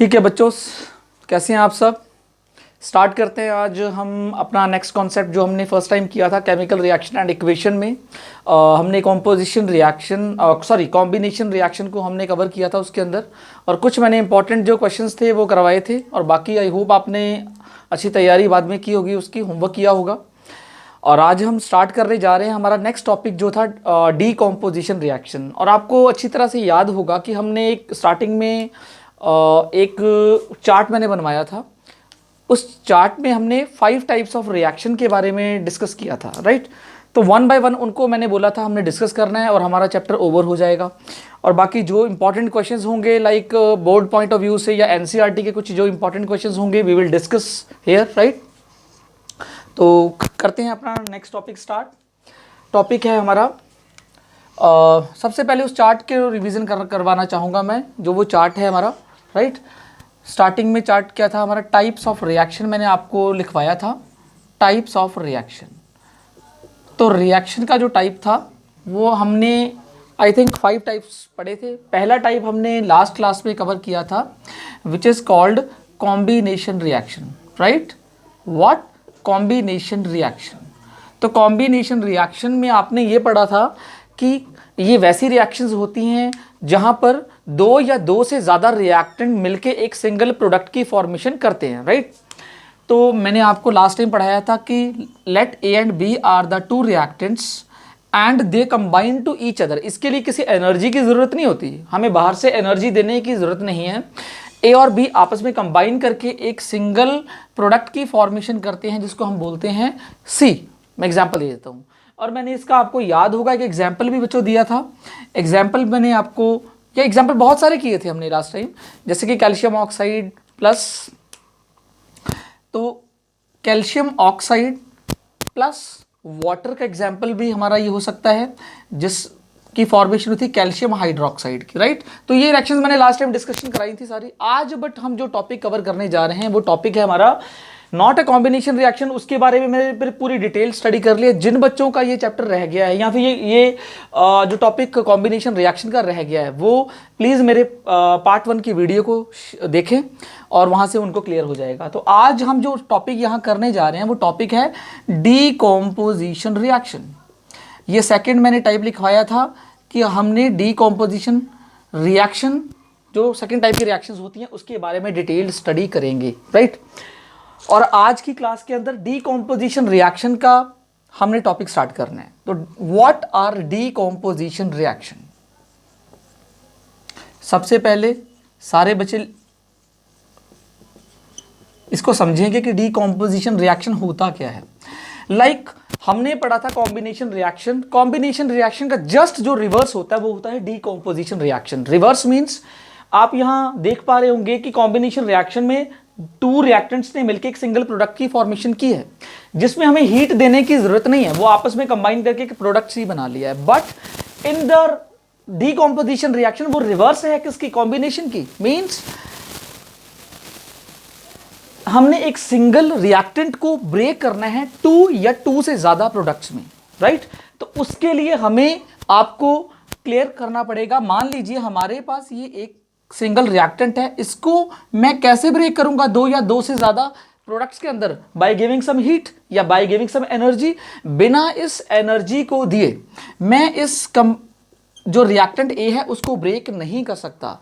ठीक है बच्चों, कैसे हैं आप सब। स्टार्ट करते हैं आज हम अपना नेक्स्ट कॉन्सेप्ट जो हमने फर्स्ट टाइम किया था केमिकल रिएक्शन एंड इक्वेशन में। हमने कॉम्पोजिशन रिएक्शन कॉम्बिनेशन रिएक्शन को हमने कवर किया था उसके अंदर, और कुछ मैंने इंपॉर्टेंट जो क्वेश्चंस थे वो करवाए थे, और बाकी आई होप आपने अच्छी तैयारी बाद में की होगी, उसकी होमवर्क किया होगा। और आज हम स्टार्ट करने जा रहे हैं हमारा नेक्स्ट टॉपिक जो था डीकॉम्पोजिशन रिएक्शन। और आपको अच्छी तरह से याद होगा कि हमने एक स्टार्टिंग में एक चार्ट मैंने बनवाया था। उस चार्ट में हमने 5 टाइप्स ऑफ रिएक्शन के बारे में डिस्कस किया था, राइट। तो वन बाय वन उनको मैंने बोला था हमने डिस्कस करना है और हमारा चैप्टर ओवर हो जाएगा। और बाकी जो इंपॉर्टेंट क्वेश्चंस होंगे like board point of view से या एनसीईआरटी के कुछ जो इंपॉर्टेंट क्वेश्चंस होंगे we will discuss here, right. तो करते हैं अपना नेक्स्ट टॉपिक स्टार्ट। टॉपिक है हमारा सबसे पहले उस चार्ट के रिवीजन करवाना चाहूँगा मैं, जो वो चार्ट है हमारा, राइट। स्टार्टिंग में चार्ट क्या था हमारा, टाइप्स ऑफ रिएक्शन मैंने आपको लिखवाया था, टाइप्स ऑफ रिएक्शन। तो रिएक्शन का जो टाइप था वो हमने आई थिंक 5 टाइप्स पढ़े थे। पहला टाइप हमने लास्ट क्लास में कवर किया था which is called combination reaction, right. What? Combination reaction. तो कॉम्बिनेशन रिएक्शन में आपने ये पढ़ा था कि ये वैसी रिएक्शंस होती हैं जहां पर 2 या 2 से ज़्यादा रिएक्टेंट मिलके एक सिंगल प्रोडक्ट की फॉर्मेशन करते हैं, राइट। तो मैंने आपको लास्ट टाइम पढ़ाया था कि let A and B are the 2 reactants and they combine to each other. इसके लिए किसी एनर्जी की ज़रूरत नहीं होती, हमें बाहर से एनर्जी देने की ज़रूरत नहीं है। ए और बी आपस में कंबाइन करके एक सिंगल प्रोडक्ट की फॉर्मेशन करते हैं जिसको हम बोलते हैं सी। मैं एग्जाम्पल दे देता हूँ, और मैंने इसका आपको याद होगा एक एग्जाम्पल भी बच्चों दिया था। एग्जाम्पल मैंने आपको, या एग्जाम्पल बहुत सारे किए थे हमने लास्ट टाइम, जैसे कि कैल्शियम ऑक्साइड प्लस, तो कैल्शियम ऑक्साइड प्लस वाटर का एग्जाम्पल भी हमारा ये हो सकता है जिसकी फॉर्मेशन हुई थी कैल्शियम हाइड्रोक्साइड की, राइट। तो ये रिएक्शंस मैंने लास्ट टाइम डिस्कशन कराई थी सारी। आज बट हम जो टॉपिक कवर करने जा रहे हैं वो टॉपिक है हमारा नॉट अ कॉम्बिनेशन रिएक्शन। उसके बारे में मैंने पूरी डिटेल स्टडी कर लिया। जिन बच्चों का ये चैप्टर रह गया है या फिर ये जो टॉपिक कॉम्बिनेशन रिएक्शन का रह गया है वो प्लीज़ मेरे पार्ट 1 की वीडियो को देखें और वहाँ से उनको क्लियर हो जाएगा। तो आज हम जो टॉपिक यहाँ करने जा रहे हैं वो टॉपिक है डीकॉम्पोजिशन रिएक्शन। ये सेकेंड मैंने टाइप लिखवाया था कि हमने डीकॉम्पोजिशन रिएक्शन जो सेकेंड टाइप की रिएक्शंस होती हैं उसके बारे में डिटेल्ड स्टडी करेंगे, राइट। और आज की क्लास के अंदर डीकॉम्पोजिशन रिएक्शन का हमने टॉपिक स्टार्ट करना है। तो व्हाट आर डीकॉम्पोजिशन रिएक्शन। सबसे पहले सारे बच्चे इसको समझेंगे कि डीकॉम्पोजिशन रिएक्शन होता क्या है। लाइक हमने पढ़ा था कॉम्बिनेशन रिएक्शन। कॉम्बिनेशन रिएक्शन का जस्ट जो रिवर्स होता है वो होता है डीकॉम्पोजिशन रिएक्शन। रिवर्स मींस आप यहां देख पा रहे होंगे कि कॉम्बिनेशन रिएक्शन में 2 रिएक्टेंट्स ने मिलकर एक सिंगल प्रोडक्ट की फॉर्मेशन की है जिसमें हमें हीट देने की जरूरत नहीं है, वो आपस में कंबाइन करके एक प्रोडक्ट ही बना लिया है। But in the decomposition reaction वो रिवर्स है किसकी, कॉम्बिनेशन की। मींस हमने एक सिंगल रिएक्टेंट को ब्रेक करना है 2 या 2 से ज्यादा प्रोडक्ट्स में, राइट। तो उसके लिए हमें आपको क्लियर करना पड़ेगा। मान लीजिए हमारे पास ये एक सिंगल रिएक्टेंट है, इसको मैं कैसे ब्रेक करूंगा 2 या 2 से ज्यादा प्रोडक्ट्स के अंदर, बाय गिविंग सम हीट या बाय गिविंग सम एनर्जी। बिना इस एनर्जी को दिए मैं इस जो रिएक्टेंट ए है उसको ब्रेक नहीं कर सकता।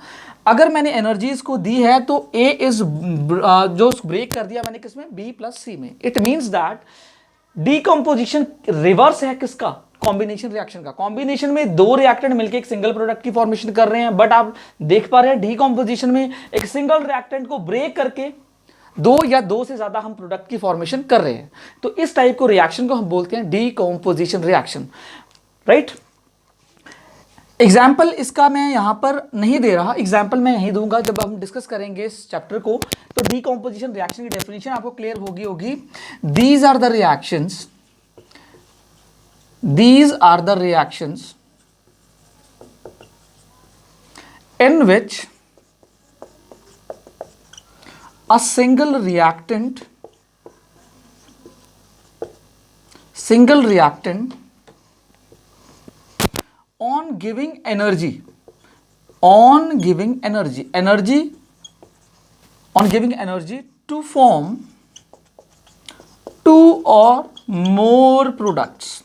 अगर मैंने एनर्जी इसको दी है तो ए इज जो ब्रेक कर दिया मैंने किसमें, बी प्लस सी में। It means that decomposition reverse है किसका, कॉम्बिनेशन रिएक्शन का। कॉम्बिनेशन में 2 रिएक्टेंट मिलकर एक सिंगल प्रोडक्ट की फॉर्मेशन कर रहे हैं, बट आप देख पा रहे हैं डीकॉम्पोजिशन में एक सिंगल रिएक्टेंट को ब्रेक करके 2 या 2 से ज्यादा हम प्रोडक्ट की फॉर्मेशन कर रहे हैं। तो इस टाइप को रिएक्शन को हम बोलते हैं डीकॉम्पोजिशन रिएक्शन, राइट। एग्जाम्पल इसका मैं यहां पर नहीं दे रहा, एग्जाम्पल मैं यहीं दूंगा जब हम डिस्कस करेंगे इस चैप्टर को। तो डीकॉम्पोजिशन रिएक्शन की डेफिनेशन आपको क्लियर होगी। These are the reactions, these are the reactions in which a single reactant on giving energy on giving energy to form 2 और मोर प्रोडक्ट्स।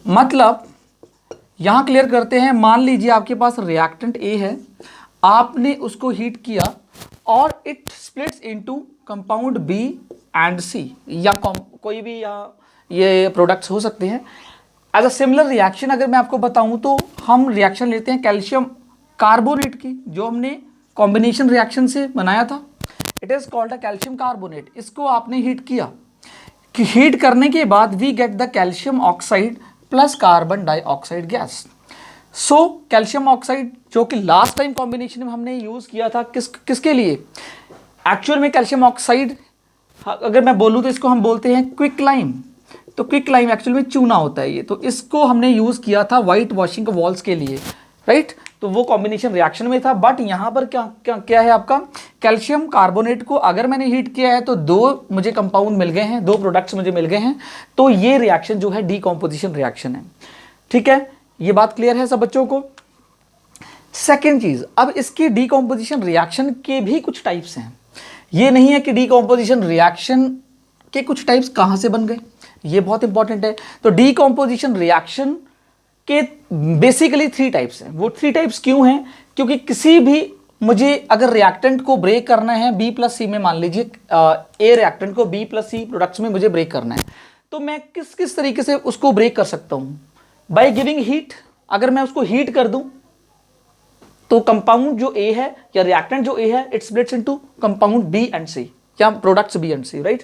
मतलब यहां क्लियर करते हैं, मान लीजिए आपके पास रिएक्टेंट ए है, आपने उसको हीट किया और it splits into compound B and C, या कोई भी या ये प्रोडक्ट्स हो सकते हैं। एज अ सिमिलर रिएक्शन अगर मैं आपको बताऊं तो हम रिएक्शन लेते हैं कैल्शियम कार्बोनेट की, जो हमने कॉम्बिनेशन रिएक्शन से बनाया था। It is called a calcium carbonate. इसको आपने हीट किया, कि हीट करने के बाद we get the calcium oxide plus carbon dioxide gas. So calcium oxide जो कि लास्ट टाइम कॉम्बिनेशन में हमने यूज किया था, किसके लिए? एक्चुअल में कैल्शियम ऑक्साइड अगर मैं बोलूं तो इसको हम बोलते हैं क्विक लाइम। तो क्विक लाइम एक्चुअल में चूना होता है ये, तो इसको हमने यूज किया था वाइट वॉशिंग वॉल्स के लिए, राइट। तो वो कॉम्बिनेशन रिएक्शन में था। बट यहां पर क्या क्या क्या है आपका, कैल्शियम कार्बोनेट को अगर मैंने हीट किया है तो 2 मुझे कंपाउंड मिल गए हैं, 2 प्रोडक्ट्स मुझे मिल गए हैं। तो ये रिएक्शन जो है डीकॉम्पोजिशन रिएक्शन है। ठीक है, ये बात क्लियर है सब बच्चों को? सेकेंड चीज, अब इसकी डीकॉम्पोजिशन रिएक्शन के भी कुछ टाइप्स हैं। ये नहीं है कि डीकॉम्पोजिशन रिएक्शन के कुछ टाइप्स कहां से बन गए, ये बहुत इंपॉर्टेंट है। तो डीकॉम्पोजिशन रिएक्शन के बेसिकली 3 टाइप्स हैं। वो 3 टाइप्स क्यों हैं? क्योंकि किसी भी मुझे अगर रिएक्टेंट को ब्रेक करना है बी प्लस सी में, मान लीजिए ए रिएक्टेंट को बी प्लस सी प्रोडक्ट्स में मुझे ब्रेक करना है, तो मैं किस किस तरीके से उसको ब्रेक कर सकता हूं? Bye giving heat. अगर मैं उसको हीट कर दूं तो कंपाउंड जो ए है या रिएक्टेंट जो ए है, it splits into compound B and C या products B and C, right.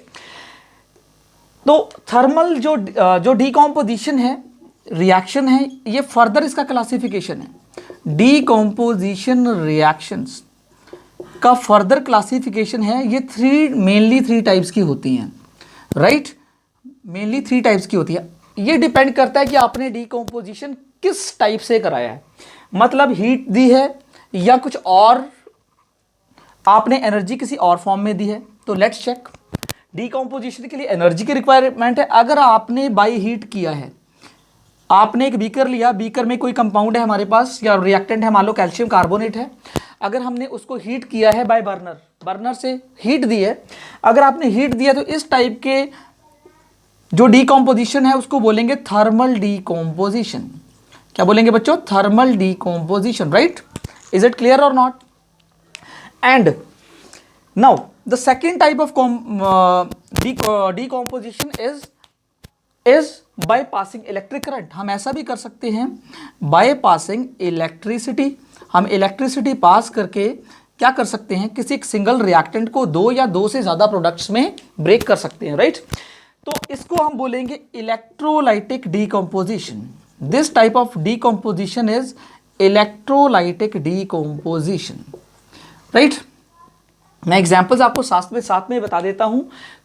तो थर्मल जो डीकॉम्पोजिशन है, रिएक्शन है, ये फर्दर इसका क्लासिफिकेशन है। डीकॉम्पोजिशन रिएक्शंस का फर्दर क्लासिफिकेशन है। ये मेनली 3 टाइप्स की होती हैं, राइट। मेनली 3 टाइप्स की होती है। ये डिपेंड करता है कि आपने डीकॉम्पोजिशन किस टाइप से कराया है, मतलब हीट दी है या कुछ और आपने एनर्जी किसी और फॉर्म में दी है। तो लेट्स चेक। डीकॉम्पोजिशन के लिए एनर्जी की रिक्वायरमेंट है। अगर आपने बाई हीट किया है, आपने एक बीकर लिया, बीकर में कोई कंपाउंड है हमारे पास या रिएक्टेंट है, मान लो कैल्शियम कार्बोनेट है, अगर हमने उसको हीट किया है बाय बर्नर से हीट दी है, अगर आपने हीट दिया तो इस टाइप के जो डीकॉम्पोजिशन है उसको बोलेंगे थर्मल डीकॉम्पोजिशन। क्या बोलेंगे बच्चों? Thermal decomposition, right. Is it clear और not? And now the second type of decomposition is by passing electric current. हम ऐसा भी कर सकते हैं बाय पासिंग इलेक्ट्रिसिटी। हम इलेक्ट्रिसिटी पास करके क्या कर सकते हैं, किसी एक सिंगल रिएक्टेंट को 2 या 2 से ज्यादा प्रोडक्ट्स में ब्रेक कर सकते हैं, राइट। तो इसको हम बोलेंगे electrolytic decomposition. This type of decomposition is electrolytic decomposition, right. मैं एग्जांपल्स आपको साथ में बता देता हूं,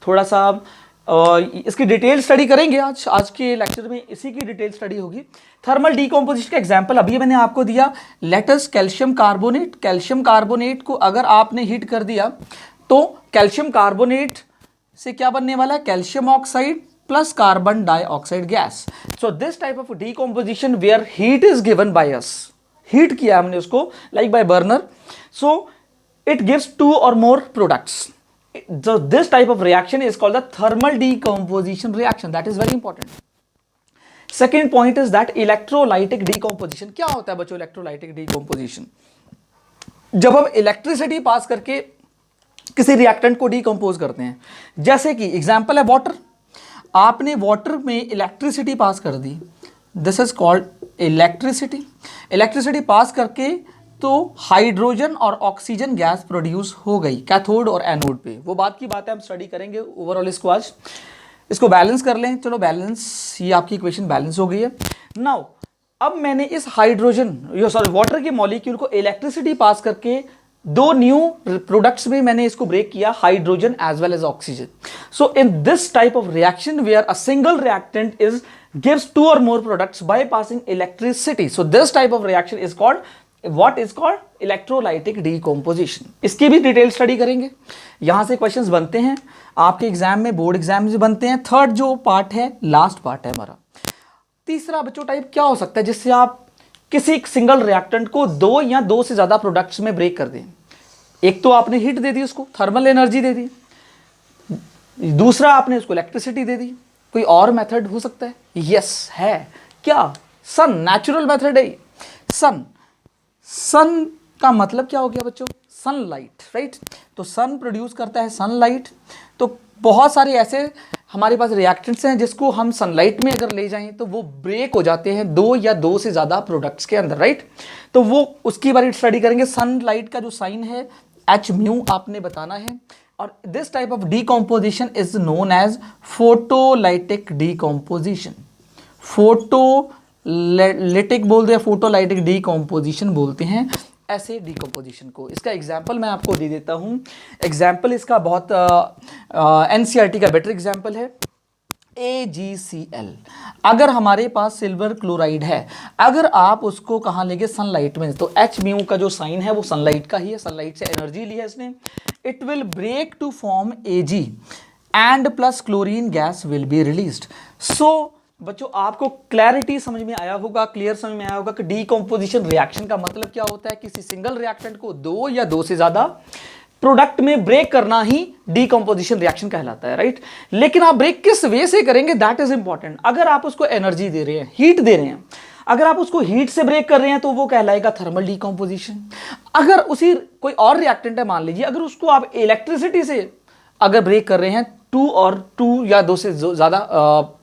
थोड़ा सा इसकी डिटेल स्टडी करेंगे आज के लेक्चर में, इसी की डिटेल स्टडी होगी। थर्मल डीकॉम्पोजिशन का एग्जांपल अभी मैंने आपको दिया, let's calcium carbonate. Calcium carbonate को अगर आपने हीट कर दिया तो कैल्शियम कार्बोनेट से क्या बनने वाला है, calcium oxide plus carbon dioxide gas. So this type of decomposition where heat is given by us, heat किया हमने उसको like by burner, so it gives 2 or more products. So this type of reaction is called the thermal decomposition reaction. That is very important. Second point is that electrolytic decomposition. क्या होता है बच्चों electrolytic decomposition? जब हम electricity pass करके किसी reactant को decompose करते हैं, जैसे कि एग्जांपल है वाटर। आपने वाटर में इलेक्ट्रिसिटी पास कर दी, this is called electricity. Electricity pass करके तो हाइड्रोजन और ऑक्सीजन गैस प्रोड्यूस हो गई कैथोड और एनोड पे। वो बात की बात है, हम स्टडी करेंगे ओवरऑल इसको आज। इसको बैलेंस कर लें, चलो बैलेंस, ये आपकी इक्वेशन बैलेंस हो गई है। नाउ अब मैंने इस वाटर के मॉलिक्यूल को इलेक्ट्रिसिटी पास करके 2 न्यू प्रोडक्ट्स में मैंने इसको ब्रेक किया, hydrogen as well as oxygen. So in this type of reaction where a single reactant is gives 2 or more products by passing electricity. So this type of reaction is called what is called electrolytic decomposition. इसकी भी detail study करेंगे। यहां से questions बनते हैं आपके exam में, board exam में बनते हैं। थर्ड जो पार्ट है, लास्ट पार्ट है हमारा। तीसरा बच्चों टाइप क्या हो सकता है जिससे आप किसी सिंगल रिएक्टेंट को 2 या 2 से ज्यादा प्रोडक्ट्स में ब्रेक कर दें। एक तो आपने हीट दे दी उसको, थर्मल एनर्जी दे दी, दूसरा आपने उसको इलेक्ट्रिसिटी दे दी। कोई और मेथड हो सकता है? यस है। क्या? सन, नेचुरल मेथड है। सन, सन का मतलब क्या हो गया बच्चों? Sunlight, right. तो सन प्रोड्यूस करता है सनलाइट। तो बहुत सारे ऐसे हमारे पास रिएक्टेंट्स हैं जिसको हम सनलाइट में अगर ले जाएं तो वो ब्रेक हो जाते हैं दो या दो से ज़्यादा प्रोडक्ट्स के अंदर, राइट। तो वो उसकी बारे में स्टडी करेंगे। सनलाइट का जो साइन है एच म्यू आपने बताना है। और this type of decomposition is known as photolytic decomposition. Photolytic बोलते हैं, फोटोलाइटिक डीकॉम्पोजिशन बोलते हैं ऐसे डीकम्पोजिशन को। इसका एग्जाम्पल मैं आपको दे देता हूँ। एग्जाम्पल इसका बहुत एनसीईआरटी का बेटर एग्जाम्पल है। AgCl। अगर हमारे पास सिल्वर क्लोराइड है, अगर आप उसको कहाँ लेंगे? सनलाइट में, तो एच म्यू का जो साइन है वो सनलाइट का ही है, सनलाइट से एनर्जी ली है इसने। It will break to form Ag and plus chlorine gas will be released. So बच्चों आपको क्लैरिटी समझ में आया होगा, क्लियर समझ में आया होगा कि डीकॉम्पोजिशन रिएक्शन का मतलब क्या होता है। किसी सिंगल रिएक्टेंट को दो या दो से ज्यादा प्रोडक्ट में ब्रेक करना ही डीकॉम्पोजिशन रिएक्शन कहलाता है, राइट। लेकिन आप ब्रेक किस वे से करेंगे, दैट इज इंपॉर्टेंट। अगर आप उसको एनर्जी दे रहे हैं, हीट दे रहे हैं, अगर आप उसको हीट से ब्रेक कर रहे हैं तो वो कहलाएगा थर्मल डीकॉम्पोजिशन। अगर उसी कोई और रिएक्टेंट है, मान लीजिए, अगर उसको आप इलेक्ट्रिसिटी से अगर ब्रेक कर रहे हैं टू या दो से ज्यादा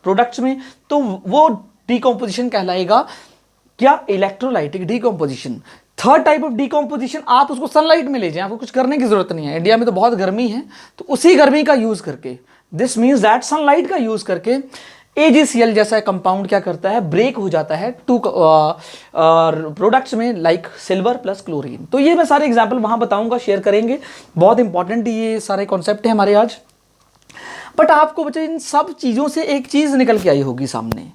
प्रोडक्ट्स में, तो वो डीकॉम्पोजिशन कहलाएगा क्या? Electrolytic decomposition. Third type of decomposition, आप उसको सनलाइट में ले जाएं, आपको कुछ करने की जरूरत नहीं है। इंडिया में तो बहुत गर्मी है, तो उसी गर्मी का यूज करके, दिस मीन्स दैट सनलाइट का यूज करके AgCl जैसा कंपाउंड क्या करता है? ब्रेक हो जाता है टू प्रोडक्ट्स में, लाइक सिल्वर प्लस क्लोरीन। तो ये मैं सारे एग्जाम्पल वहां बताऊंगा, शेयर करेंगे। बहुत इंपॉर्टेंट ये सारे कॉन्सेप्ट है हमारे आज। बट आपको बच्चे इन सब चीजों से एक चीज निकल के आई होगी सामने।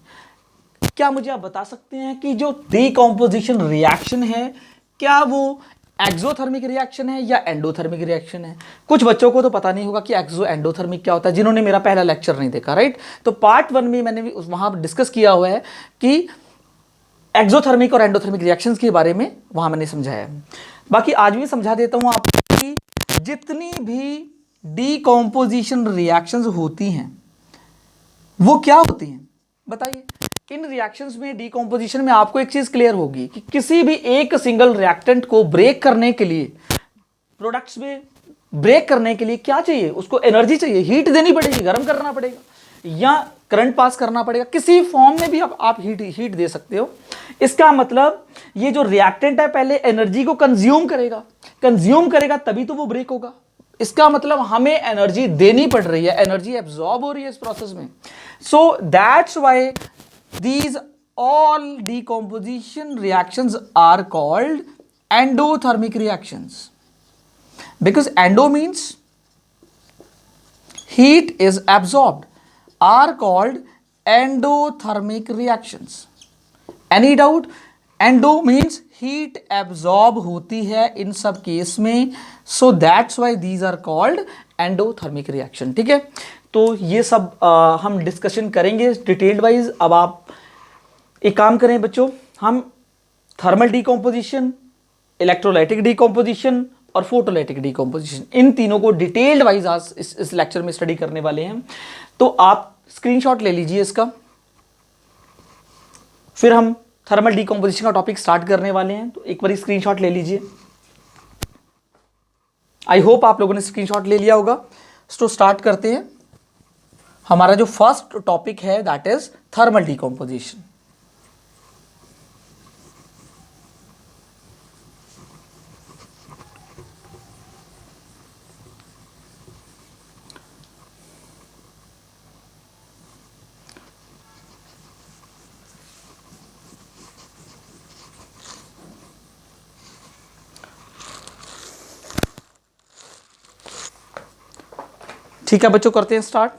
क्या मुझे आप बता सकते हैं कि जो डीकॉम्पोजिशन रिएक्शन है, क्या वो एक्सोथर्मिक रिएक्शन है या एंडोथर्मिक रिएक्शन है? कुछ बच्चों को तो पता नहीं होगा कि एक्सो एंडोथर्मिक क्या होता है, जिन्होंने मेरा पहला लेक्चर नहीं देखा, राइट। तो पार्ट 1 में मैंने भी वहां डिस्कस किया हुआ है कि एक्सोथर्मिक और एंडोथर्मिक रिएक्शंस के बारे में वहां मैंने समझाया है। बाकी आज भी समझा देता हूं आपको कि जितनी भी डीकॉम्पोजिशन रिएक्शंस होती हैं वो क्या होती हैं बताइए। इन रिएक्शंस में, डीकॉम्पोजिशन में आपको एक चीज क्लियर होगी कि किसी भी एक सिंगल रिएक्टेंट को ब्रेक करने के लिए, प्रोडक्ट्स में ब्रेक करने के लिए क्या चाहिए? उसको एनर्जी चाहिए, हीट देनी पड़ेगी, गर्म करना पड़ेगा या करंट पास करना पड़ेगा। किसी फॉर्म में भी आप हीट दे सकते हो। इसका मतलब ये जो रिएक्टेंट है पहले एनर्जी को कंज्यूम करेगा तभी तो वो ब्रेक होगा। इसका मतलब हमें एनर्जी देनी पड़ रही है, एनर्जी एब्जॉर्ब हो रही है इस प्रोसेस में। So that's why these all decomposition reactions are called endothermic reactions, because endo means heat is absorbed, are called endothermic reactions. Any doubt? endo means heat absorb होती है इन सब केस में, so that's why these are called endothermic reaction। ठीक है, तो ये सब हम डिस्कशन करेंगे डिटेल्ड वाइज। अब आप एक काम करें बच्चों, हम थर्मल डीकॉम्पोजिशन, इलेक्ट्रोलाइटिक डीकॉम्पोजिशन और फोटोलाइटिक डीकॉम्पोजिशन, इन तीनों को डिटेल्ड वाइज आज इस लेक्चर में स्टडी करने वाले हैं। तो आप स्क्रीनशॉट ले लीजिए इसका, फिर हम थर्मल डीकॉम्पोजिशन का टॉपिक स्टार्ट करने वाले हैं। तो एक बार स्क्रीनशॉट ले लीजिए। आई होप आप लोगों ने स्क्रीनशॉट ले लिया होगा। तो स्टार्ट करते हैं। हमारा जो फर्स्ट टॉपिक है दैट इज थर्मल डीकॉम्पोजिशन। ठीक है बच्चों, करते हैं स्टार्ट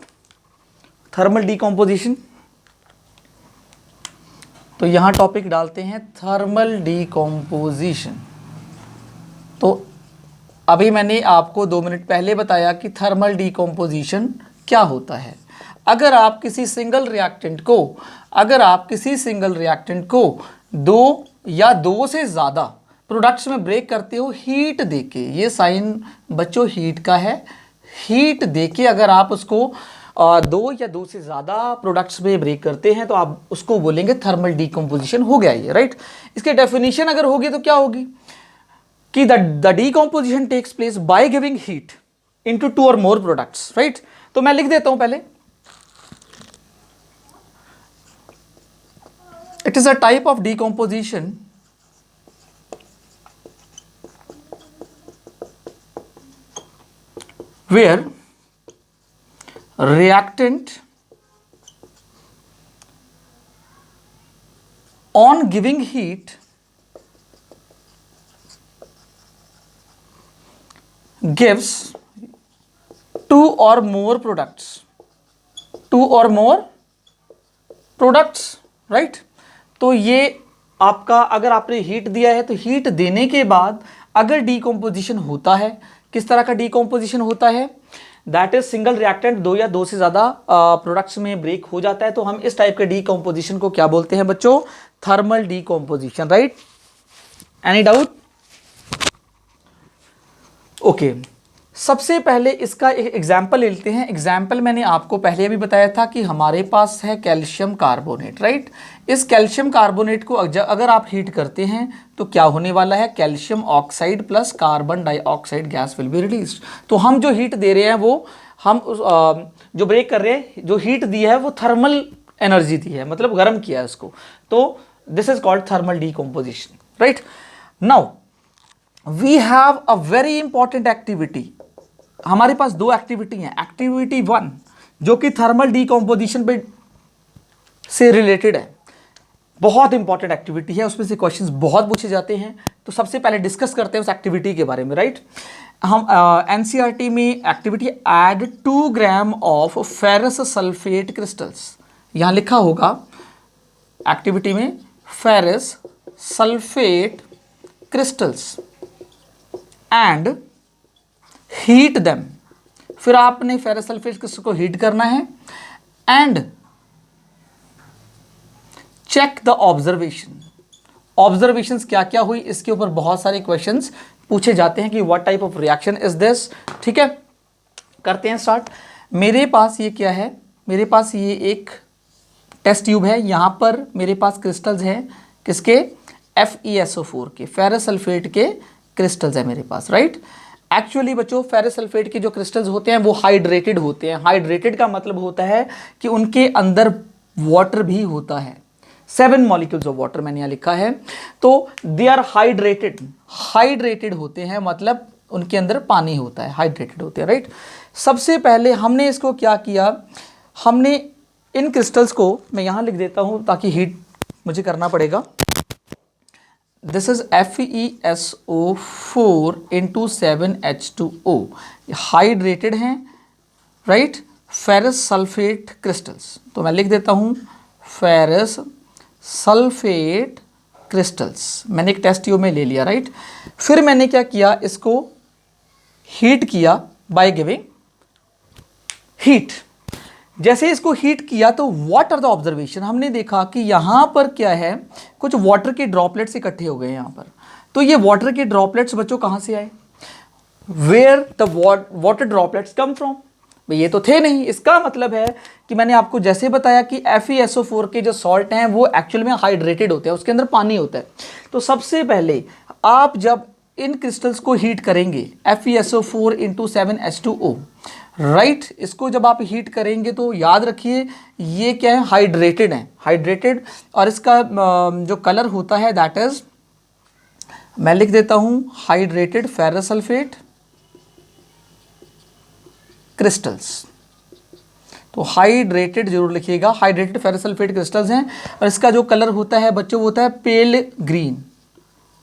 थर्मल डीकॉम्पोजिशन। तो यहां टॉपिक डालते हैं थर्मल डीकॉम्पोजिशन। तो अभी मैंने आपको 2 मिनट पहले बताया कि थर्मल डीकॉम्पोजिशन क्या होता है। अगर आप किसी सिंगल रिएक्टेंट को दो या दो से ज़्यादा प्रोडक्ट्स में ब्रेक करते हो हीट देके, ये साइन बच्चों हीट का है, हीट देके अगर आप उसको दो या दो से ज़्यादा प्रोडक्ट्स में ब्रेक करते हैं तो आप उसको बोलेंगे थर्मल डीकम्पोजिशन हो गया ये, राइट। इसकी डेफिनेशन अगर होगी तो क्या होगी कि the decomposition takes place by giving heat into two और मोर प्रोडक्ट्स, राइट। तो मैं लिख देता हूं पहले, it is a type of decomposition where reactant on giving heat gives two or more products, right। तो ये आपका, अगर आपने हीट दिया है तो हीट देने के बाद अगर डीकम्पोजिशन होता है, किस तरह का डीकम्पोजिशन होता है, दैट इज सिंगल रिएक्टेंट दो या दो से ज्यादा प्रोडक्ट्स में ब्रेक हो जाता है, तो हम इस टाइप के डीकम्पोजिशन को क्या बोलते हैं बच्चों, thermal decomposition, right. Any doubt? Okay, सबसे पहले इसका एक एग्जाम्पल लेते हैं। एग्जाम्पल मैंने आपको पहले भी बताया था कि हमारे पास है कैल्शियम कार्बोनेट, राइट। इस कैल्शियम कार्बोनेट को अगर आप हीट करते हैं तो क्या होने वाला है, calcium oxide plus carbon dioxide gas will be released. तो हम जो हीट दे रहे हैं वो हम जो ब्रेक कर रहे हैं, जो हीट दी है वो थर्मल एनर्जी दी है, मतलब गर्म किया है उसको, तो this is called thermal decomposition, right. Now we have a very important activity, हमारे पास दो एक्टिविटी हैं। एक्टिविटी 1 जो कि थर्मल डीकम्पोजिशन पे से रिलेटेड है, बहुत इंपॉर्टेंट एक्टिविटी है, उसमें से क्वेश्चंस बहुत पूछे जाते हैं। तो सबसे पहले डिस्कस करते हैं उस एक्टिविटी के बारे में, राइट। हम एनसीईआरटी में activity add 2 gram of ferrous sulphate crystals, यहां लिखा होगा एक्टिविटी में ferrous sulphate crystals and heat them, फिर आपने फेरस सल्फेट क्रिस्टल को हीट करना है and check the observation. Observations क्या क्या हुई, इसके ऊपर बहुत सारे क्वेश्चंस पूछे जाते हैं कि what type of reaction is this, ठीक है। करते हैं स्टार्ट। मेरे पास ये क्या है, मेरे पास ये एक टेस्ट ट्यूब है, यहां पर मेरे पास क्रिस्टल्स हैं, किसके, FeSO4 के, फेरस सल्फेट के क्रिस्टल्स है मेरे पास, राइट। एक्चुअली बच्चों फेरस सल्फेट के जो क्रिस्टल्स होते हैं वो हाइड्रेटेड होते हैं। हाइड्रेटेड का मतलब होता है कि उनके अंदर वाटर भी होता है, 7 मॉलिक्यूल्स ऑफ वाटर मैंने यहाँ लिखा है, तो दे आर हाइड्रेटेड, हाइड्रेटेड होते हैं, मतलब उनके अंदर पानी होता है, हाइड्रेटेड होते हैं, राइट। सबसे पहले हमने इसको क्या किया, हमने इन क्रिस्टल्स को, मैं यहाँ लिख देता हूँ ताकि हीट मुझे करना पड़ेगा, this is FeSO4 into 7H2O, hydrated हैं, राइट, फेरस सल्फेट क्रिस्टल्स। तो मैं लिख देता हूं फेरस सल्फेट क्रिस्टल्स, मैंने एक टेस्ट ट्यूब में ले लिया, राइट। फिर मैंने क्या किया, इसको हीट किया बाय गिविंग हीट। जैसे इसको हीट किया तो व्हाट आर द ऑब्जर्वेशन, हमने देखा कि यहां पर क्या है, कुछ वाटर के ड्रॉपलेट्स इकट्ठे हो गए यहां पर। तो ये वाटर के ड्रॉपलेट्स बच्चों कहां से आए, where the water droplets come from, ये तो थे नहीं। इसका मतलब है कि मैंने आपको जैसे बताया कि FeSO4 के जो सॉल्ट हैं वो एक्चुअल में हाइड्रेटेड होते हैं, उसके अंदर पानी होता है। तो सबसे पहले आप जब इन क्रिस्टल्स को हीट करेंगे FeSO4 into 7H2O, राइट, इसको जब आप हीट करेंगे तो याद रखिए ये क्या है, हाइड्रेटेड है, हाइड्रेटेड, और इसका जो कलर होता है दैट इज, मैं लिख देता हूं हाइड्रेटेड फेरस सल्फेट क्रिस्टल्स। तो हाइड्रेटेड जरूर लिखिएगा, हाइड्रेटेड फेरस सल्फेट क्रिस्टल्स हैं, और इसका जो कलर होता है बच्चों वो होता है पेल ग्रीन,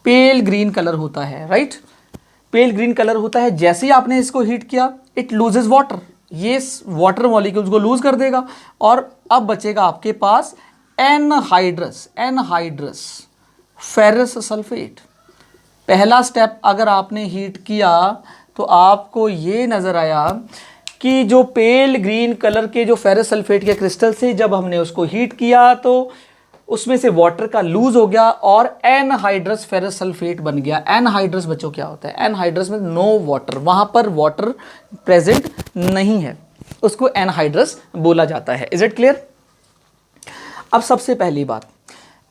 पेल ग्रीन कलर होता है, राइट, पेल ग्रीन कलर होता है। जैसे ही आपने इसको हीट किया इट लूजेस वाटर, ये वाटर मॉलिक्यूल्स को लूज कर देगा, और अब बचेगा आपके पास एनहाइड्रस, एनहाइड्रस फेरस सल्फेट। पहला स्टेप अगर आपने हीट किया तो आपको ये नजर आया कि जो पेल ग्रीन कलर के जो फेरस सल्फेट के क्रिस्टल से जब हमने उसको हीट किया तो उसमें से वाटर का लूज हो गया और एनहाइड्रस फेरस सल्फेट बन गया। एनहाइड्रस बच्चों क्या होता है? एनहाइड्रस में नो वाटर, वहां पर वाटर प्रेजेंट नहीं है, उसको एनहाइड्रस बोला जाता है। Is it clear? अब सबसे पहली बात,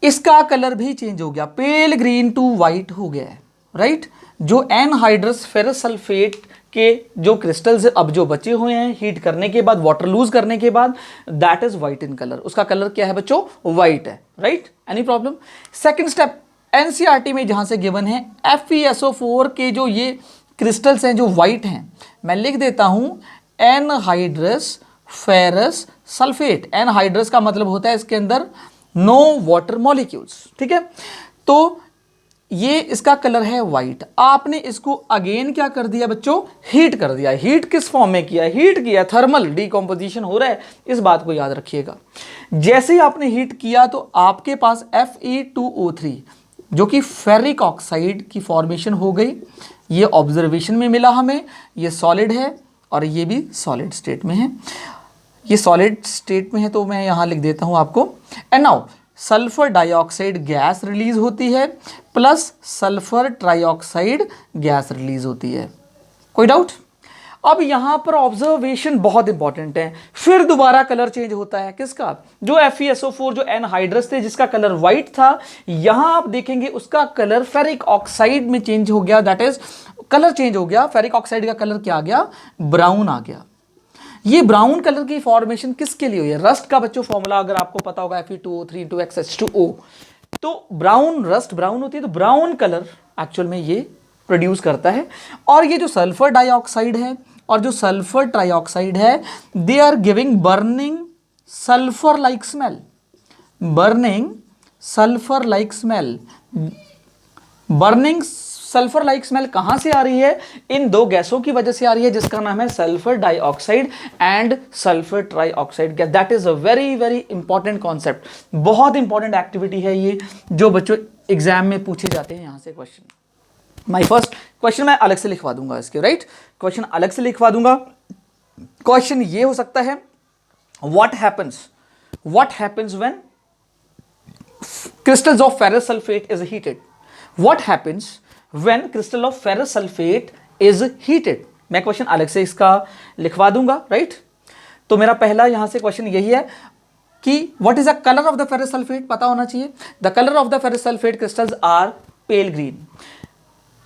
इसका कलर भी चेंज हो गया, पेल ग्रीन टू वाइट हो गया है, राइट। जो एनहाइड्रस फेरस सल्फेट के जो क्रिस्टल्स अब जो बचे हुए हैं हीट करने के बाद, वाटर लूज करने के बाद, that is white in colour. उसका कलर क्या है बच्चों? व्हाइट है, right. Any problem? Second step, NCERT में जहां से गिवन है FeSO4 के जो ये क्रिस्टल्स हैं जो व्हाइट हैं, मैं लिख देता हूं एनहाइड्रस फेरस सल्फेट। एनहाइड्रस का मतलब होता है इसके अंदर नो वाटर मॉलिक्यूल्स, ठीक है। तो ये इसका कलर है व्हाइट। आपने इसको अगेन क्या कर दिया बच्चों? हीट कर दिया। हीट किस फॉर्म में किया? हीट किया, थर्मल डिकम्पोजिशन हो रहा है, इस बात को याद रखिएगा। जैसे ही आपने हीट किया तो आपके पास Fe2O3 जो कि फेरिक ऑक्साइड की फॉर्मेशन हो गई। ये ऑब्जर्वेशन में मिला हमें, ये सॉलिड है और ये भी सॉलिड स्टेट में है। ये सॉलिड स्टेट में है तो मैं यहां लिख देता हूं आपको। And now sulphur dioxide gas release होती है plus sulphur trioxide gas release होती है। कोई डाउट? अब यहां पर ऑब्जर्वेशन बहुत इंपॉर्टेंट है। फिर दोबारा कलर चेंज होता है, किसका? जो FeSO4 जो एनहाइड्रस थे जिसका कलर व्हाइट था, यहां आप देखेंगे उसका कलर फेरिक ऑक्साइड में चेंज हो गया। दैट इज कलर चेंज हो गया। फेरिक ऑक्साइड का कलर क्या आ गया? ब्राउन आ गया। ये ब्राउन कलर की फॉर्मेशन किसके लिए हुई है? रस्ट का बच्चों फॉर्मूला अगर आपको पता होगा Fe2O3 × XH2O, तो ब्राउन, रस्ट ब्राउन होती है, तो ब्राउन कलर एक्चुअल में ये प्रोड्यूस करता है। और ये जो सल्फर डाइऑक्साइड है और जो सल्फर ट्राइऑक्साइड है, they are giving burning sulphur like smell. Burning sulphur like smell. Burning sulphur like smell कहां से आ रही है? इन दो गैसों की वजह से आ रही है जिसका नाम है sulphur dioxide and sulphur trioxide gas. That is a very very important concept. बहुत इंपॉर्टेंट एक्टिविटी है ये, जो बच्चों एग्जाम में पूछे जाते हैं। यहां से क्वेश्चन, माय फर्स्ट क्वेश्चन मैं अलग से लिखवा दूंगा इसके, राइट। क्वेश्चन अलग से लिखवा दूंगा। क्वेश्चन ये हो सकता है, what happens when crystals of ferrous sulfate is heated? What happens when crystal of ferrous sulfate is heated? मैं क्वेश्चन अलग से इसका लिखवा दूंगा, राइट। तो मेरा पहला यहां से क्वेश्चन यही है कि what is the colour of the ferrous sulphate? पता होना चाहिए। The colour of the ferrous sulphate crystals are pale green.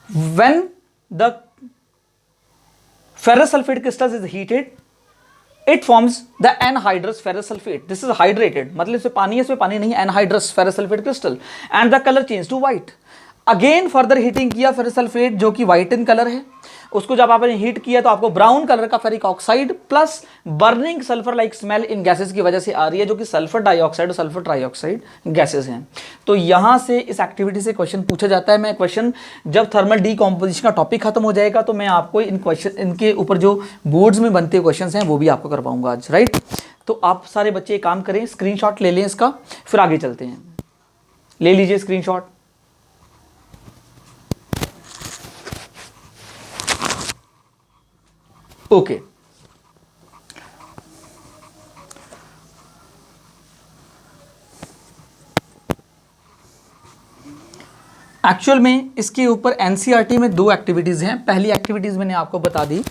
When the ferrous sulfate crystals is heated, it forms the anhydrous ferrous sulfate. This is hydrated, मतलब इसमें पानी है, इसमें पानी नहीं, anhydrous ferrous sulfate crystal, and the color change to white. Again further heating किया ferrous sulphate जो कि व्हाइट इन कलर है, उसको जब आपने हीट किया तो आपको ब्राउन कलर का ferric oxide plus burning sulphur like smell इन गैसेस की वजह से आ रही है, जो कि सल्फर डाइऑक्साइड और सल्फर ट्राइऑक्साइड गैसेस हैं। तो यहां से इस एक्टिविटी से क्वेश्चन पूछा जाता है। मैं क्वेश्चन जब थर्मल डीकॉम्पोजिशन का टॉपिक खत्म हो जाएगा तो मैं आपको इन क्वेश्चन, इनके ऊपर जो बोर्ड्स में बनते हुए क्वेश्चन हैं वो भी आपको करवाऊंगा आज, राइट। तो आप सारे बच्चे काम करें, स्क्रीनशॉट ले लें इसका, फिर आगे चलते हैं। ले लीजिए स्क्रीनशॉट। ओके, एक्चुअल में इसके ऊपर एनसीईआरटी में दो एक्टिविटीज हैं। पहली एक्टिविटीज मैंने आपको बता दी,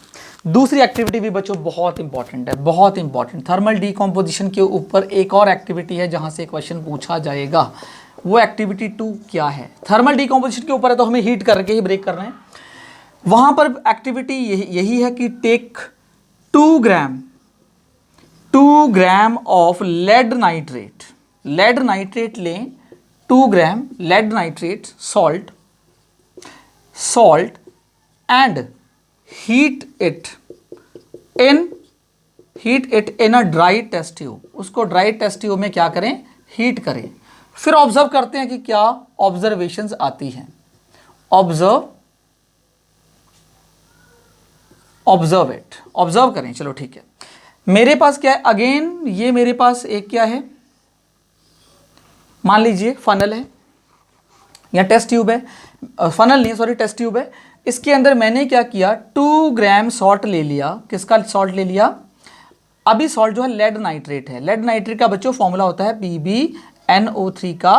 दूसरी एक्टिविटी भी बच्चों बहुत इंपॉर्टेंट है, बहुत इंपॉर्टेंट। थर्मल डीकॉम्पोजिशन के ऊपर एक और एक्टिविटी है जहां से क्वेश्चन पूछा जाएगा। वो एक्टिविटी 2 क्या है? थर्मल डीकॉम्पोजिशन के ऊपर है तो हमें हीट करके ही ब्रेक करना है। वहां पर एक्टिविटी यही है कि take 2 gram of lead nitrate. Lead nitrate लें 2 gram lead nitrate salt and heat it in a dry test tube. उसको ड्राई टेस्ट ट्यूब में क्या करें? हीट करें। फिर ऑब्जर्व करते हैं कि क्या ऑब्जर्वेशंस आती हैं। ऑब्जर्व करें। चलो ठीक है, मेरे पास क्या है? अगेन ये मेरे पास एक क्या है, मान लीजिए फनल है या टेस्ट ट्यूब है, फनल नहीं सॉरी टेस्ट ट्यूब है। इसके अंदर मैंने क्या किया, 2 ग्राम सॉल्ट ले लिया। किसका सॉल्ट ले लिया? अभी सॉल्ट जो है लेड नाइट्रेट है। लेड नाइट्रेट का बच्चों फॉर्मूला होता है NO3 का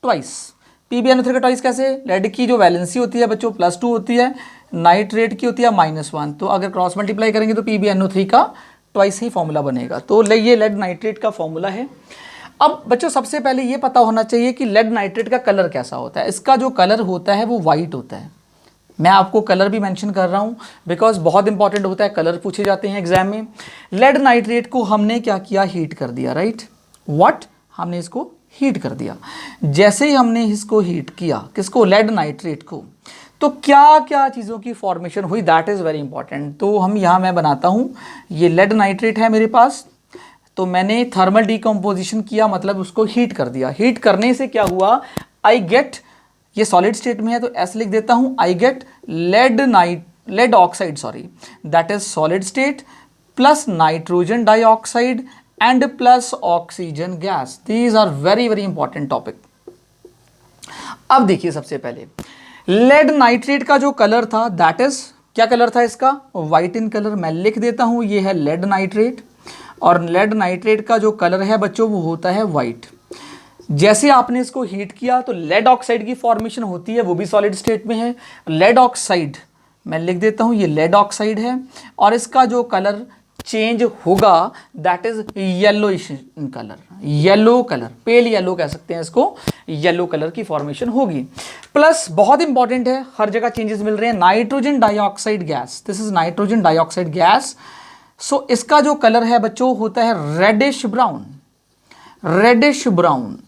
ट्वाइस। PbNO3 का ट्वाइस कैसे? लेड की जो वैलेंसी होती है बच्चों +2 होती है, नाइट्रेट की होती है -1, तो अगर क्रॉस मल्टीप्लाई करेंगे तो PbNO3 का ट्वाइस ही फॉर्मूला बनेगा। तो ये लेड नाइट्रेट का फॉर्मूला है। अब बच्चों सबसे पहले ये पता होना चाहिए कि लेड नाइट्रेट का कलर कैसा होता है। इसका जो कलर होता है वो वाइट होता है। मैं आपको कलर भी मेंशन कर रहा हूँ बिकॉज बहुत इंपॉर्टेंट होता है, कलर पूछे जाते हैं एग्जाम में। लेड नाइट्रेट को हमने क्या किया? हीट कर दिया, राइट। व्हाट? हमने इसको हीट कर दिया। जैसे ही हमने इसको हीट किया, किसको? लेड नाइट्रेट को, तो क्या क्या चीज़ों की फॉर्मेशन हुई, दैट इज़ वेरी इंपॉर्टेंट। तो हम यहाँ मैं बनाता हूँ, ये लेड नाइट्रेट है मेरे पास, तो मैंने थर्मल डिकम्पोजिशन किया, मतलब उसको हीट कर दिया। हीट करने से क्या हुआ? आई गेट, ये सॉलिड स्टेट में है तो एस लिख देता हूं, I get lead oxide, sorry, that is solid state, plus nitrogen dioxide and plus oxygen gas. These are very very important topic. अब देखिए सबसे पहले लेड नाइट्रेट का जो कलर था दैट इज, क्या कलर था इसका? White in colour. मैं लिख देता हूं ये है लेड नाइट्रेट, और लेड नाइट्रेट का जो कलर है बच्चों वो होता है व्हाइट। जैसे आपने इसको हीट किया तो लेड ऑक्साइड की फॉर्मेशन होती है, वो भी सॉलिड स्टेट में है। लेड ऑक्साइड मैं लिख देता हूं, ये लेड ऑक्साइड है, और इसका जो कलर चेंज होगा that is yellowish in colour, yellow colour, pale yellow कह सकते हैं इसको, येलो कलर की फॉर्मेशन होगी। प्लस बहुत इंपॉर्टेंट है, हर जगह चेंजेस मिल रहे हैं, nitrogen dioxide gas, this is nitrogen dioxide gas. So इसका जो कलर है बच्चों होता है reddish brown. Reddish brown,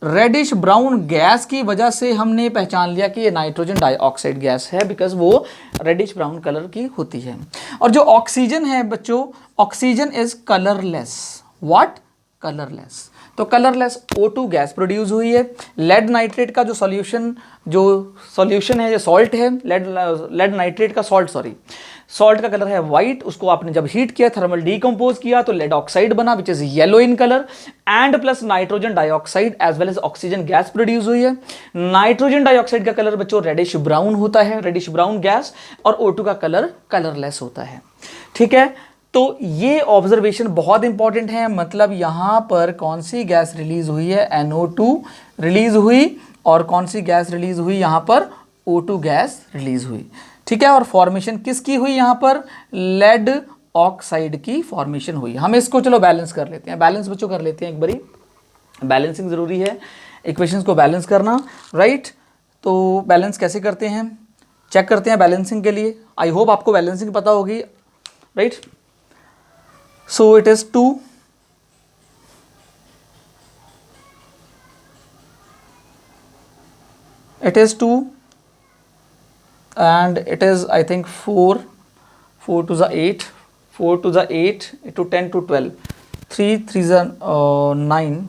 reddish brown gas की वजह से हमने पहचान लिया कि ये नाइट्रोजन डाइऑक्साइड गैस है, बिकॉज वो रेडिश ब्राउन कलर की होती है। और जो ऑक्सीजन है बच्चों, oxygen is colourless. What? Colourless. तो कलरलेस O2 गैस प्रोड्यूस हुई है। लेड नाइट्रेट का जो सॉल्यूशन है, जो सॉल्ट है, लेड नाइट्रेट का सॉल्ट का कलर है व्हाइट। उसको आपने जब हीट किया, थर्मल डीकंपोज किया, तो लेड ऑक्साइड बना which is yellow in colour, and plus nitrogen dioxide as well as oxygen gas produce हुई है। नाइट्रोजन डाइऑक्साइड का कलर बच्चों रेडिश ब्राउन होता है, रेडिश ब्राउन गैस, और O2 का कलर कलरलेस होता है। ठीक है, तो ये ऑब्जर्वेशन बहुत इंपॉर्टेंट है। मतलब यहां पर कौन सी गैस रिलीज हुई है? NO2 रिलीज हुई, और कौन सी गैस रिलीज हुई? यहां पर O2 गैस रिलीज हुई। ठीक है, और फॉर्मेशन किसकी हुई? यहां पर लेड ऑक्साइड की फॉर्मेशन हुई। हम इसको चलो बैलेंस कर लेते हैं, बैलेंस बच्चों कर लेते हैं एक बारी। बैलेंसिंग जरूरी है, इक्वेशंस को बैलेंस करना, राइट। तो बैलेंस कैसे करते हैं, चेक करते हैं बैलेंसिंग के लिए। आई होप आपको बैलेंसिंग पता होगी, right. So it is 2, it is 2, and it is I think 4 to the 8, 4 to the 8 to 10 to 12, 3 3 9,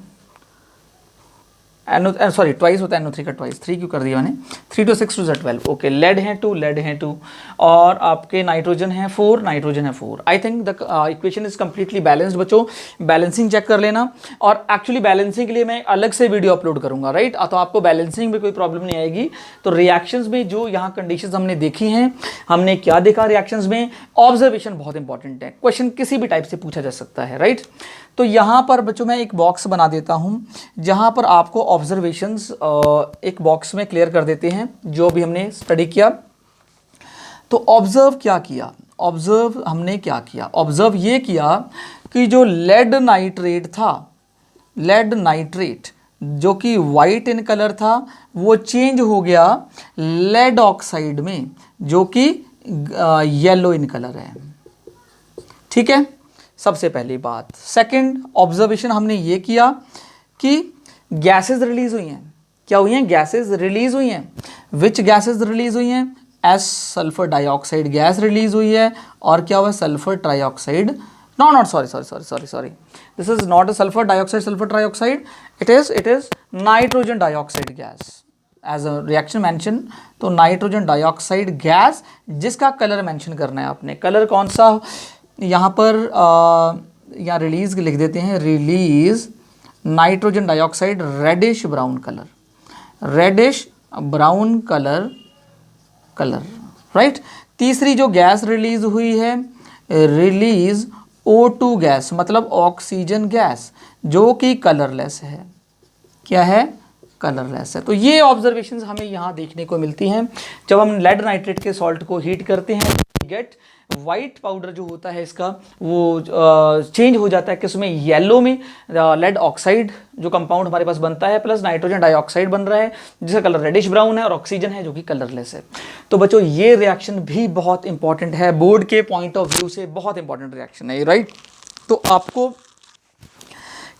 sorry twice होता है NO3 का ट्वाइस, 3 क्यों कर दिया मैंने, 3 to 6 to 12। ओके, लेड है 2, लेड है 2, और आपके नाइट्रोजन है 4, नाइट्रोजन है 4। I think the equation is completely balanced बच्चों। बैलेंसिंग चेक कर लेना, और एक्चुअली बैलेंसिंग के लिए मैं अलग से वीडियो अपलोड करूंगा, राइट। तो आपको बैलेंसिंग में कोई प्रॉब्लम नहीं आएगी। तो रिएक्शंस में जो यहाँ कंडीशंस हमने देखी हैं, हमने क्या देखा रिएक्शंस में, ऑब्जर्वेशन बहुत इंपॉर्टेंट है। क्वेश्चन किसी भी टाइप से पूछा जा सकता है, राइट। तो यहाँ पर बच्चों मैं एक बॉक्स बना देता हूँ, जहाँ पर आपको ऑब्जर्वेशंस एक बॉक्स में क्लियर कर देते हैं जो भी हमने स्टडी किया। तो ऑब्जर्व क्या किया, ऑब्जर्व हमने क्या किया, ऑब्जर्व ये किया कि जो लेड नाइट्रेट था, लेड नाइट्रेट जो कि वाइट इन कलर था, वो चेंज हो गया लेड ऑक्साइड में जो कि येलो इन कलर है। ठीक है, सबसे पहली बात। सेकंड ऑब्जर्वेशन हमने ये किया कि गैसेस रिलीज हुई हैं। क्या हुई हैं? गैसेस रिलीज हुई हैं। विच गैसेस रिलीज हुई हैं? As sulphur dioxide gas release हुई है, और क्या हुआ? Sulphur trioxide, not sorry, this is not a sulphur dioxide, sulphur trioxide, it is nitrogen dioxide gas as a reaction mention. तो नाइट्रोजन डाइऑक्साइड गैस, जिसका colour mention करना है आपने। कलर कौन सा? यहाँ पर यहाँ रिलीज लिख देते हैं, release nitrogen dioxide reddish brown colour, reddish brown colour, right. तीसरी जो गैस रिलीज हुई है, रिलीज O2 गैस, मतलब ऑक्सीजन गैस, जो कि कलरलेस है, क्या है, कलरलेस है। तो ये ऑब्जर्वेशंस हमें यहाँ देखने को मिलती हैं जब हम लेड नाइट्रेट के सॉल्ट को हीट करते हैं, गेट वाइट पाउडर जो होता है इसका वो चेंज हो जाता है किसमें, येलो में। लेड ऑक्साइड जो कंपाउंड हमारे पास बनता है प्लस नाइट्रोजन डाइऑक्साइड बन रहा है जिसका कलर रेडिश ब्राउन है, और ऑक्सीजन है जो कि कलरलेस है। तो बच्चों ये रिएक्शन भी बहुत इंपॉर्टेंट है, बोर्ड के पॉइंट ऑफ व्यू से बहुत इंपॉर्टेंट रिएक्शन है, राइट। तो आपको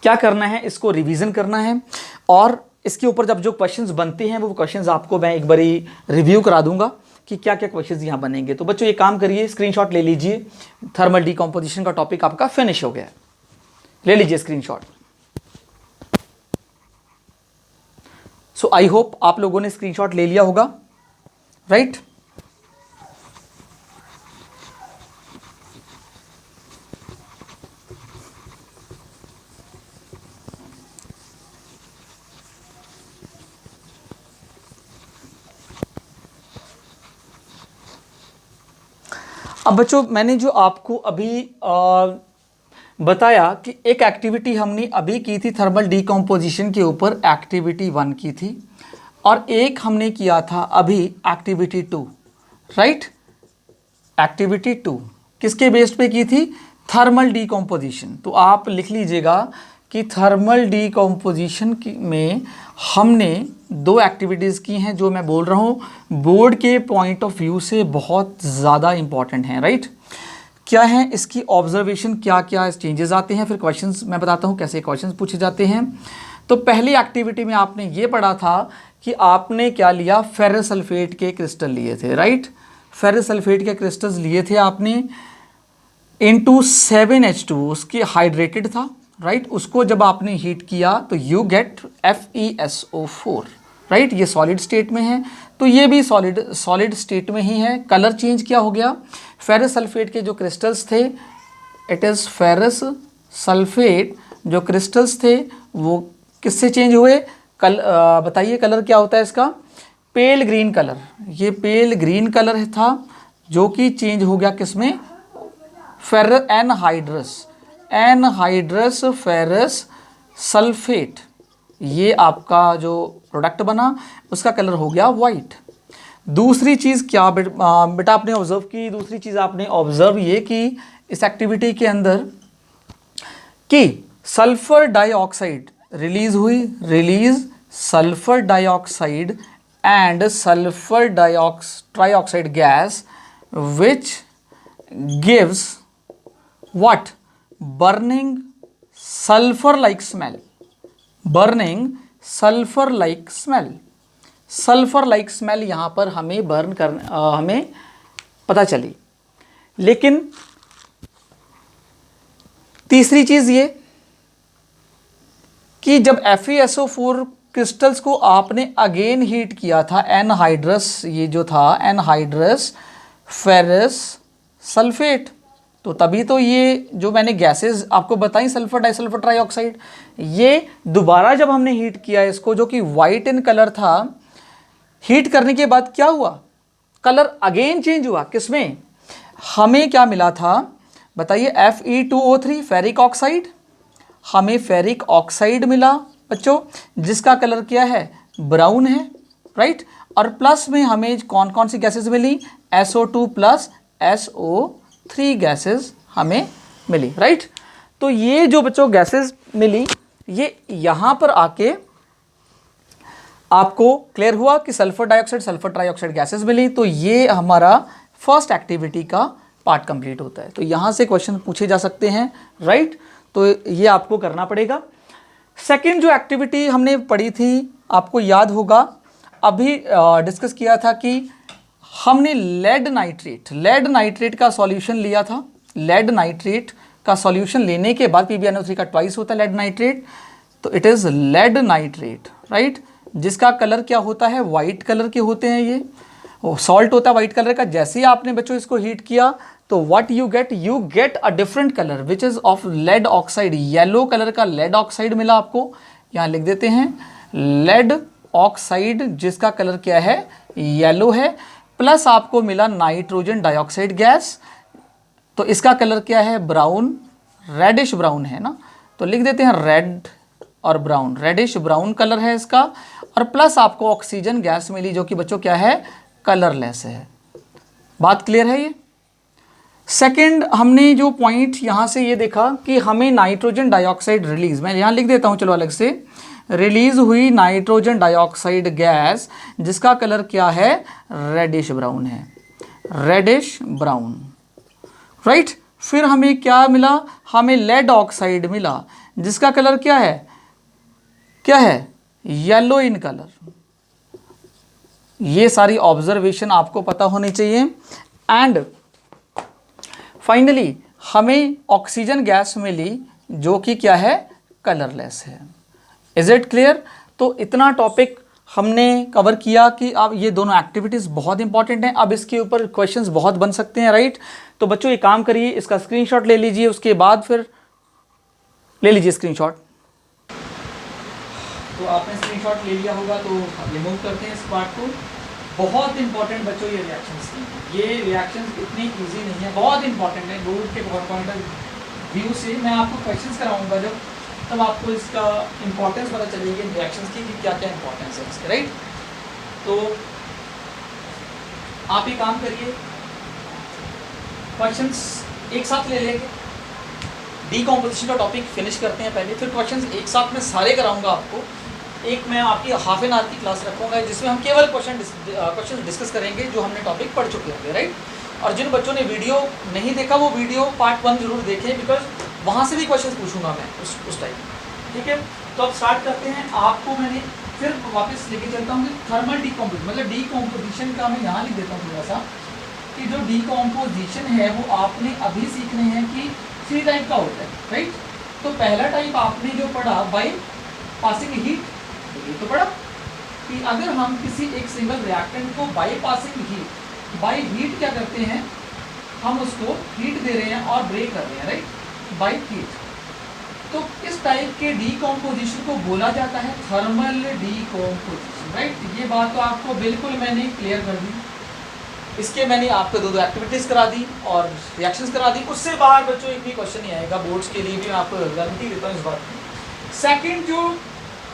क्या करना है, इसको रिवीजन करना है, और इसके ऊपर जब जो क्वेश्चंस बनते हैं वो क्वेश्चंस आपको मैं एक बारी रिव्यू करा दूंगा कि क्या क्या क्वेश्चंस यहाँ बनेंगे। तो बच्चों ये काम करिए, स्क्रीनशॉट ले लीजिए, थर्मल डीकंपोजिशन का टॉपिक आपका फिनिश हो गया है, ले लीजिए स्क्रीनशॉट। सो आई होप आप लोगों ने स्क्रीनशॉट ले लिया होगा, राइट। अब बच्चों मैंने जो आपको अभी बताया कि एक एक्टिविटी हमने अभी की थी थर्मल डीकंपोजिशन के ऊपर, एक्टिविटी 1 की थी, और एक हमने किया था अभी एक्टिविटी 2, राइट। एक्टिविटी 2 किसके बेस्ड पे की थी, थर्मल डीकंपोजिशन। तो आप लिख लीजिएगा कि थर्मल डीकंपोजिशन में हमने 2 एक्टिविटीज़ की हैं जो मैं बोल रहा हूँ बोर्ड के पॉइंट ऑफ व्यू से बहुत ज़्यादा इंपॉर्टेंट हैं, राइट। क्या है इसकी ऑब्जर्वेशन, क्या क्या चेंजेस आते हैं, फिर क्वेश्चंस मैं बताता हूँ कैसे क्वेश्चंस पूछे जाते हैं। तो पहली एक्टिविटी में आपने ये पढ़ा था कि आपने क्या लिया, फेरस सल्फेट के क्रिस्टल लिए थे, राइट। फेरस सल्फेट के क्रिस्टल्स लिए थे आपने इनटू 7H2, उसके हाइड्रेटेड था, राइट। उसको जब आपने हीट किया तो यू गेट FeSO4, राइट। ये सॉलिड स्टेट में है, तो ये भी सॉलिड स्टेट में ही है। कलर चेंज क्या हो गया, फेरस सल्फेट के जो क्रिस्टल्स थे, इट इज़ फेरस सल्फेट जो क्रिस्टल्स थे वो किससे चेंज हुए, बताइए कलर क्या होता है इसका, पेल ग्रीन कलर। ये पेल ग्रीन कलर था जो कि चेंज हो गया किसमें, एनहाइड्रस फेरस सल्फेट। ये आपका जो प्रोडक्ट बना उसका कलर हो गया वाइट। दूसरी चीज़ क्या बेटा आपने ऑब्जर्व की, दूसरी चीज़ आपने ऑब्जर्व ये की इस एक्टिविटी के अंदर कि सल्फर डाइऑक्साइड रिलीज हुई, sulphur dioxide and sulphur trioxide gas which gives what, burning sulfur like smell, sulphur like smell यहाँ पर हमें हमें पता चली। लेकिन तीसरी चीज़ ये कि जब FeSO4 क्रिस्टल्स को आपने अगेन हीट किया था, एनहाइड्रस ये जो था एनहाइड्रस फेरस सल्फेट, तो तभी तो ये जो मैंने गैसेस आपको बताई सल्फर डाइसल्फर ट्राइऑक्साइड, ये दोबारा जब हमने हीट किया इसको जो कि वाइट इन कलर था, हीट करने के बाद क्या हुआ, कलर अगेन चेंज हुआ। किसमें, हमें क्या मिला था बताइए, Fe2O3 फेरिक ऑक्साइड, हमें फेरिक ऑक्साइड मिला बच्चों जिसका कलर क्या है, ब्राउन है, राइट। और प्लस में हमें कौन कौन सी गैसेस मिली, SO2 प्लस SO3 गैसेस हमें मिली, राइट। तो ये जो बच्चों गैसेस मिली, ये यहाँ पर आके आपको क्लियर हुआ कि sulphur dioxide sulphur trioxide gases मिली। तो ये हमारा फर्स्ट एक्टिविटी का पार्ट कंप्लीट होता है। तो यहाँ से क्वेश्चन पूछे जा सकते हैं, राइट। तो ये आपको करना पड़ेगा। सेकेंड जो एक्टिविटी हमने पढ़ी थी, आपको याद होगा अभी डिस्कस किया था कि हमने लेड नाइट्रेट का सॉल्यूशन लिया था। लेड नाइट्रेट का सॉल्यूशन लेने के बाद PbNO3 का ट्वाइस होता है लेड नाइट्रेट, तो it is lead nitrate, right, जिसका कलर क्या होता है, वाइट कलर के होते हैं। ये सॉल्ट होता है वाइट कलर का। जैसे ही आपने बच्चों इसको हीट किया तो what you get a different colour which is of lead oxide, yellow colour का लेड ऑक्साइड मिला आपको। यहाँ लिख देते हैं लेड ऑक्साइड जिसका कलर क्या है, येलो है, प्लस आपको मिला नाइट्रोजन डाइऑक्साइड गैस, तो इसका कलर क्या है, ब्राउन, रेडिश ब्राउन है ना। तो लिख देते हैं रेड और ब्राउन, रेडिश ब्राउन कलर है इसका, और प्लस आपको ऑक्सीजन गैस मिली जो कि बच्चों क्या है, कलरलेस है। बात क्लियर है ये। सेकंड, हमने जो पॉइंट यहाँ से ये देखा कि हमें नाइट्रोजन डाइऑक्साइड रिलीज, मैं यहाँ लिख देता हूँ चलो अलग से, रिलीज हुई नाइट्रोजन डाइऑक्साइड गैस जिसका कलर क्या है, रेडिश ब्राउन है, रेडिश ब्राउन, राइट। फिर हमें क्या मिला, हमें लेड ऑक्साइड मिला जिसका कलर क्या है, क्या है, येलो इन कलर। ये सारी ऑब्जर्वेशन आपको पता होनी चाहिए। एंड फाइनली हमें ऑक्सीजन गैस मिली जो कि क्या है, कलरलेस है। Is it clear. तो इतना टॉपिक हमने कवर किया कि अब ये दोनों एक्टिविटीज़ बहुत इंपॉर्टेंट हैं। अब इसके ऊपर क्वेश्चंस बहुत बन सकते हैं, राइट। तो बच्चों ये काम करिए, इसका स्क्रीनशॉट ले लीजिए, उसके बाद फिर ले लीजिए स्क्रीनशॉट। तो आपने स्क्रीनशॉट ले लिया होगा, तो अब रिमूव करते हैं इस पार्ट को। बहुत इंपॉर्टेंट बच्चों ये रिएक्शंस हैं, ये रिएक्शंस इतनी इजी नहीं है, बहुत इंपॉर्टेंट है। बोर्ड के पॉइंट ऑफ व्यू से मैं आपको क्वेश्चंस कराऊंगा जब, तब आपको इसका इंपॉर्टेंस पता चलेगी रिएक्शंस की कि क्या क्या इंपॉर्टेंस है इसके, राइट। तो आप ये काम करिए, क्वेश्चंस एक साथ ले लेंगे, डीकॉम्पोजिशन का टॉपिक फिनिश करते हैं पहले, फिर क्वेश्चंस एक साथ में सारे कराऊंगा आपको। एक मैं आपकी हाफ एन आवर की क्लास रखूंगा जिसमें हम केवल क्वेश्चन डिस्कस करेंगे जो हमने टॉपिक पढ़ चुके होंगे, राइट। और जिन बच्चों ने वीडियो नहीं देखा वो वीडियो पार्ट 1 जरूर देखें, बिकॉज वहाँ से भी क्वेश्चन पूछूंगा मैं उस टाइम, ठीक है। तो अब स्टार्ट करते हैं। आपको मैंने फिर वापस लेके चलता हूँ कि थर्मल डीकॉम्पोजिशन, मतलब डीकॉम्पोजिशन का मैं यहाँ लिख देता हूँ थोड़ा सा, कि जो डीकॉम्पोजिशन है वो आपने अभी सीखने हैं कि 3 टाइप का होता है, राइट। तो पहला टाइप आपने जो पढ़ा बाय पासिंग हीट, ये तो पढ़ा कि अगर हम किसी एक सिंगल रिएक्टेंट को by passing heat, by heat क्या करते हैं, हम उसको हीट दे रहे हैं और ब्रेक कर रहे हैं, राइट, बाय हीट। तो इस टाइप के डीकॉम्पोजिशन को बोला जाता है थर्मल डीकॉम्पोजिशन, राइट। ये बात तो आपको बिल्कुल मैंने क्लियर कर दी। इसके मैंने आपको दो एक्टिविटीज़ करा दी और रिएक्शंस करा दी। उससे बाहर बच्चों एक भी क्वेश्चन नहीं आएगा, बोर्ड्स के लिए भी मैं आपको गारंटी देता हूँ इस बात की। सेकंड जो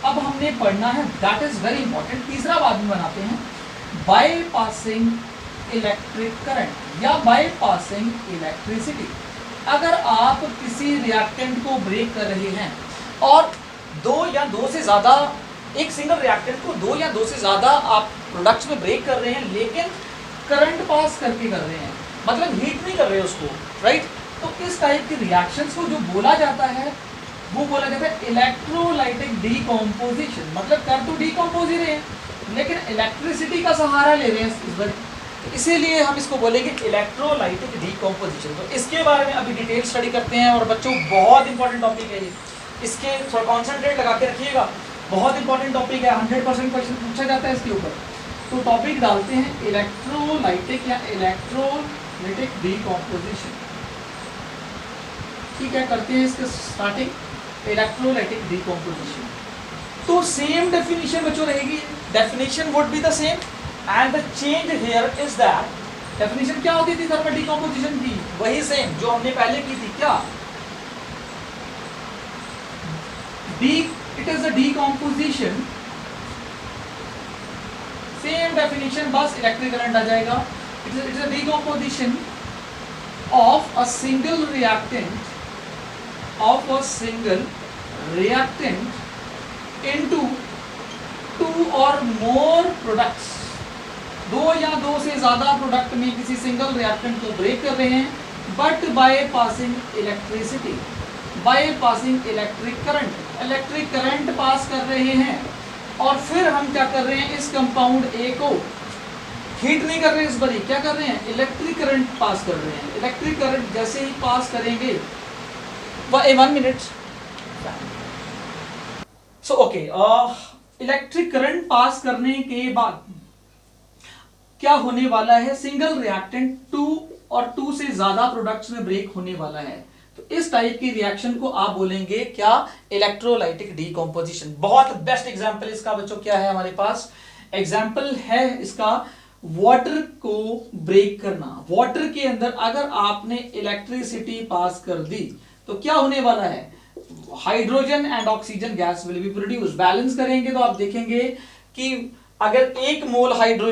अब हमने पढ़ना है, दैट इज वेरी इंपॉर्टेंट, तीसरा बाद में बनाते हैं, बाय पासिंग इलेक्ट्रिक करंट या बाय पासिंग इलेक्ट्रिसिटी। अगर आप किसी रिएक्टेंट को ब्रेक कर रहे हैं और दो या दो से ज़्यादा, एक सिंगल रिएक्टेंट को 2 या 2 से ज़्यादा आप प्रोडक्ट्स में ब्रेक कर रहे हैं, लेकिन करंट पास करके कर रहे हैं, मतलब हीट नहीं कर रहे उसको, राइट। तो इस टाइप के रिएक्शंस को जो बोला जाता है वो बोला जाता है इलेक्ट्रोलाइटिक डीकॉम्पोजिशन। मतलब कर तो डीकॉम्पोज ही रहे हैं लेकिन इलेक्ट्रिसिटी का सहारा ले रहे हैं इस बार, इसीलिए हम इसको बोलेंगे इलेक्ट्रोलाइटिक डीकॉम्पोजिशन। तो इसके बारे में अभी डिटेल स्टडी करते हैं। और बच्चों बहुत इंपॉर्टेंट टॉपिक है ये, इसके थोड़ा कॉन्सेंट्रेट लगा के रखिएगा, बहुत इंपॉर्टेंट टॉपिक है, 100% क्वेश्चन पूछा जाता है इसके ऊपर। तो टॉपिक डालते हैं इलेक्ट्रोलाइटिक या इलेक्ट्रोलाइटिक डीकॉम्पोजिशन, ठीक है। करते हैं इसके स्टार्टिंग, इलेक्ट्रोलाइटिक डीकॉम्पोजिशन। तो सेम डेफिनेशन बच्चों रहेगी, definition would be the same and the change here is that definition क्या होती थी थर्मल डीकॉम्पोजिशन की, वही सेम जो हमने पहले की थी। क्या it is the decomposition, same definition, बस इलेक्ट्रिक करंट आ जाएगा। It is a decomposition of a single reactant into 2 or more products। 2 या 2 से ज़्यादा प्रोडक्ट में किसी सिंगल रिएक्टेंट को ब्रेक कर रहे हैं, but by passing electricity, bye passing electric current pass कर रहे हैं। और फिर हम क्या कर रहे हैं, इस कंपाउंड ए को हीट नहीं कर रहे हैं, इस बारी क्या कर रहे हैं, इलेक्ट्रिक करंट पास कर रहे हैं। इलेक्ट्रिक करंट जैसे ही पास करेंगे, 1 minute, so okay, electric current pass करने के बाद क्या होने वाला है, सिंगल रिएक्टेंट 2 और 2 से ज्यादा प्रोडक्ट्स में ब्रेक होने वाला है। तो इस टाइप की रिएक्शन को आप बोलेंगे क्या, इलेक्ट्रोलाइटिक डीकॉम्पोजिशन। बहुत बेस्ट एग्जांपल इसका बच्चों क्या है हमारे पास, एग्जांपल है इसका वाटर को ब्रेक करना। वाटर के अंदर अगर आपने इलेक्ट्रिसिटी पास कर दी तो क्या होने वाला है, hydrogen and oxygen gas will B produce. Balance करेंगे तो आप देखेंगे कि अगर 1 मोल हाइड्रोजन